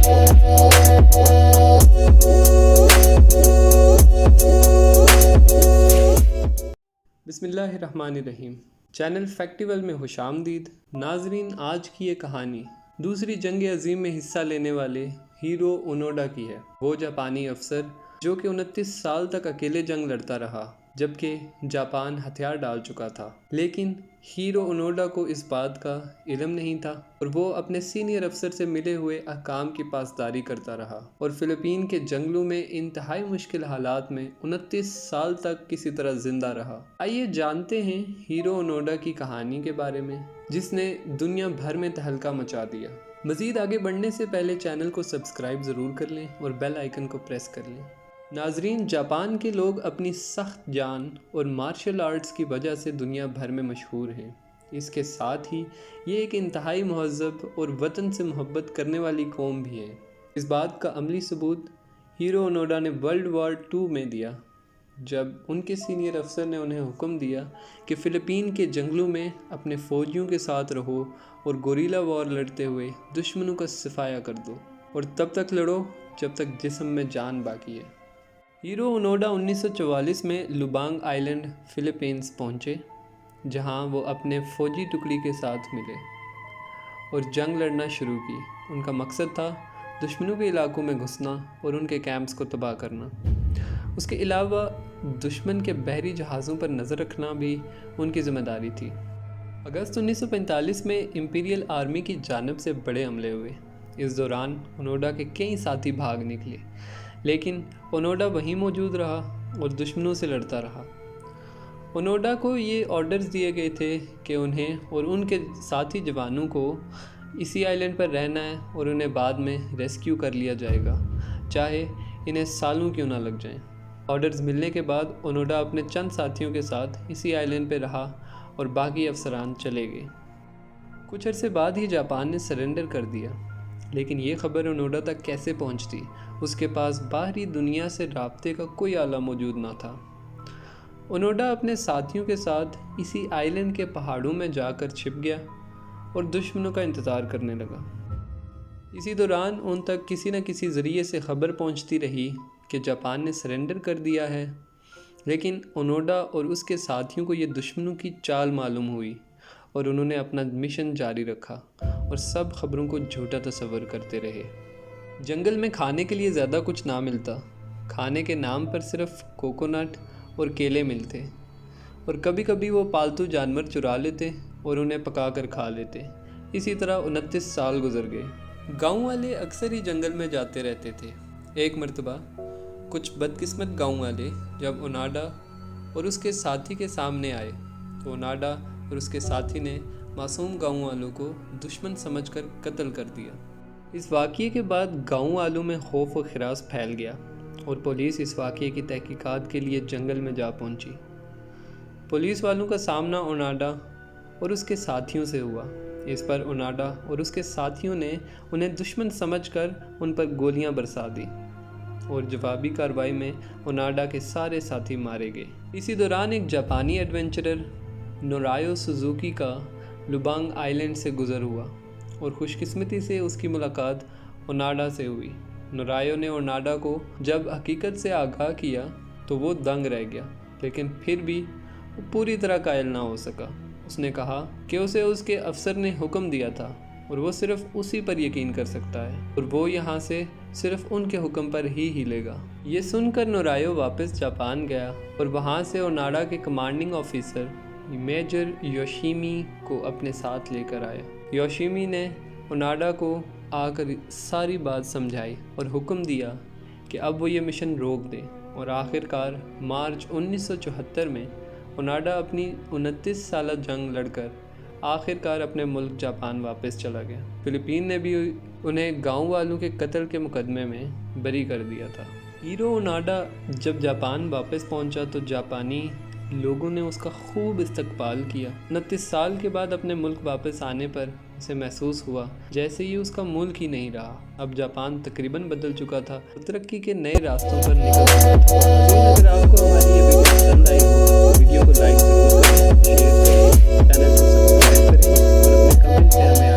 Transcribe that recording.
बिस्मिल्लाहिर्रहमानिर्रहीम। चैनल फैक्टिवल में खुश आमदीद। नाजरीन, आज की ये कहानी दूसरी जंग अजीम में हिस्सा लेने वाले हीरो ओनोडा की है। वो जापानी अफसर जो कि 29 साल तक अकेले जंग लड़ता रहा जबकि जापान हथियार डाल चुका था, लेकिन हीरो ओनोडा को इस बात का इल्म नहीं था और वो अपने सीनियर अफसर से मिले हुए अहकाम की पासदारी करता रहा और फिलिपीन के जंगलों में इंतहाई मुश्किल हालात में 29 साल तक किसी तरह जिंदा रहा। आइए जानते हैं हीरो ओनोडा की कहानी के बारे में, जिसने दुनिया भर में तहलका मचा दिया। मज़ीद आगे बढ़ने से पहले चैनल को सब्सक्राइब ज़रूर कर लें और बेल आइकन को प्रेस कर लें। नाजरीन, जापान के लोग अपनी सख्त जान और मार्शल आर्ट्स की वजह से दुनिया भर में मशहूर हैं। इसके साथ ही ये एक इंतहाई महज़्ज़ब और वतन से मोहब्बत करने वाली कौम भी है। इस बात का अमली सबूत हीरो ओनोडा ने वर्ल्ड वॉर 2 में दिया, जब उनके सीनियर अफसर ने उन्हें हुक्म दिया कि फ़िलिपीन के जंगलों में अपने फ़ौजियों के साथ रहो और गोरिल्ला वॉर लड़ते हुए दुश्मनों का सफाया कर दो और तब तक लड़ो जब तक जिस्म में जान बाकी है। हीरो ओनोडा 1944 में लुबांग आइलैंड फ़िलीपींस पहुँचे, जहाँ वो अपने फ़ौजी टुकड़ी के साथ मिले और जंग लड़ना शुरू की। उनका मकसद था दुश्मनों के इलाकों में घुसना और उनके कैंप्स को तबाह करना। उसके अलावा दुश्मन के बहरी जहाज़ों पर नज़र रखना भी उनकी ज़िम्मेदारी थी। अगस्त 1945 में इंपीरियल आर्मी की जानिब से बड़े हमले हुए। इस दौरान ओनोडा के कई साथी भाग निकले, लेकिन ओनोडा वहीं मौजूद रहा और दुश्मनों से लड़ता रहा। ओनोडा को ये ऑर्डर्स दिए गए थे कि उन्हें और उनके साथी जवानों को इसी आइलैंड पर रहना है और उन्हें बाद में रेस्क्यू कर लिया जाएगा, चाहे इन्हें सालों क्यों ना लग जाएं। ऑर्डर्स मिलने के बाद ओनोडा अपने चंद साथियों के साथ इसी आइलैंड पर रहा और बाकी अफसरान चले गए। कुछ अरसे बाद ही जापान ने सरेंडर कर दिया, लेकिन ये खबर ओनोडा तक कैसे पहुंचती? उसके पास बाहरी दुनिया से राब्ते का कोई आला मौजूद ना था। ओनोडा अपने साथियों के साथ इसी आइलैंड के पहाड़ों में जाकर छिप गया और दुश्मनों का इंतज़ार करने लगा। इसी दौरान उन तक किसी न किसी ज़रिए से खबर पहुंचती रही कि जापान ने सरेंडर कर दिया है, लेकिन ओनोडा और उसके साथियों को ये दुश्मनों की चाल मालूम हुई और उन्होंने अपना मिशन जारी रखा और सब खबरों को झूठा तस्वर करते रहे। जंगल में खाने के लिए ज़्यादा कुछ ना मिलता। खाने के नाम पर सिर्फ कोकोनट और केले मिलते और कभी कभी वो पालतू जानवर चुरा लेते और उन्हें पका कर खा लेते। इसी तरह 29 साल गुजर गए। गांव वाले अक्सर ही जंगल में जाते रहते थे। एक मर्तबा कुछ बदकिस्मत गांव वाले जब ओनोडा और उसके साथी के सामने आए तो ओनोडा और उसके साथी ने मासूम गांव वालों को दुश्मन समझकर कत्ल कर दिया। इस वाक़ये के बाद गांव वालों में खौफ और खिरास फैल गया और पुलिस इस वाक़ये की तहकीकात के लिए जंगल में जा पहुंची। पुलिस वालों का सामना ओनोडा और उसके साथियों से हुआ। इस पर ओनोडा और उसके साथियों ने उन्हें दुश्मन समझकर उन पर गोलियां बरसा दी और जवाबी कार्रवाई में ओनोडा के सारे साथी मारे गए। इसी दौरान एक जापानी एडवेंचरर नोरायो सुजुकी का लुबांग आइलैंड से गुज़र हुआ और खुशकिस्मती से उसकी मुलाकात ओनोडा से हुई। नोरायो ने ओनोडा को जब हकीकत से आगाह किया तो वो दंग रह गया, लेकिन फिर भी वो पूरी तरह कायल ना हो सका। उसने कहा कि उसे उसके अफसर ने हुक्म दिया था और वो सिर्फ उसी पर यकीन कर सकता है और वो यहाँ से सिर्फ उनके हुक्म पर ही हिलेगा। ये सुनकर नोरायो वापस जापान गया और वहाँ से ओनोडा के कमांडिंग ऑफिसर मेजर योशिमी को अपने साथ लेकर आया। योशिमी ने ओनोडा को आकर सारी बात समझाई और हुक्म दिया कि अब वो ये मिशन रोक दे और आखिरकार मार्च 1974 में ओनोडा अपनी 29 साला जंग लड़कर आखिरकार अपने मुल्क जापान वापस चला गया। फिलिपीन ने भी उन्हें गांव वालों के कत्ल के मुकदमे में बरी कर दिया था। हीरो ओनोडा जब जापान वापस पहुंचा तो जापानी लोगों ने उसका खूब इस्तकबाल किया। 29 साल के बाद अपने मुल्क वापस आने पर उसे महसूस हुआ जैसे ये उसका मुल्क ही नहीं रहा। अब जापान तकरीबन बदल चुका था, तरक्की के नए रास्तों पर निकल चुका था। अगर आपको हमारी ये वीडियो पसंद आई हो तो वीडियो को लाइक जरूर करें, शेयर करें, चैनल को सब्सक्राइब करें और अपने कमेंट से हमें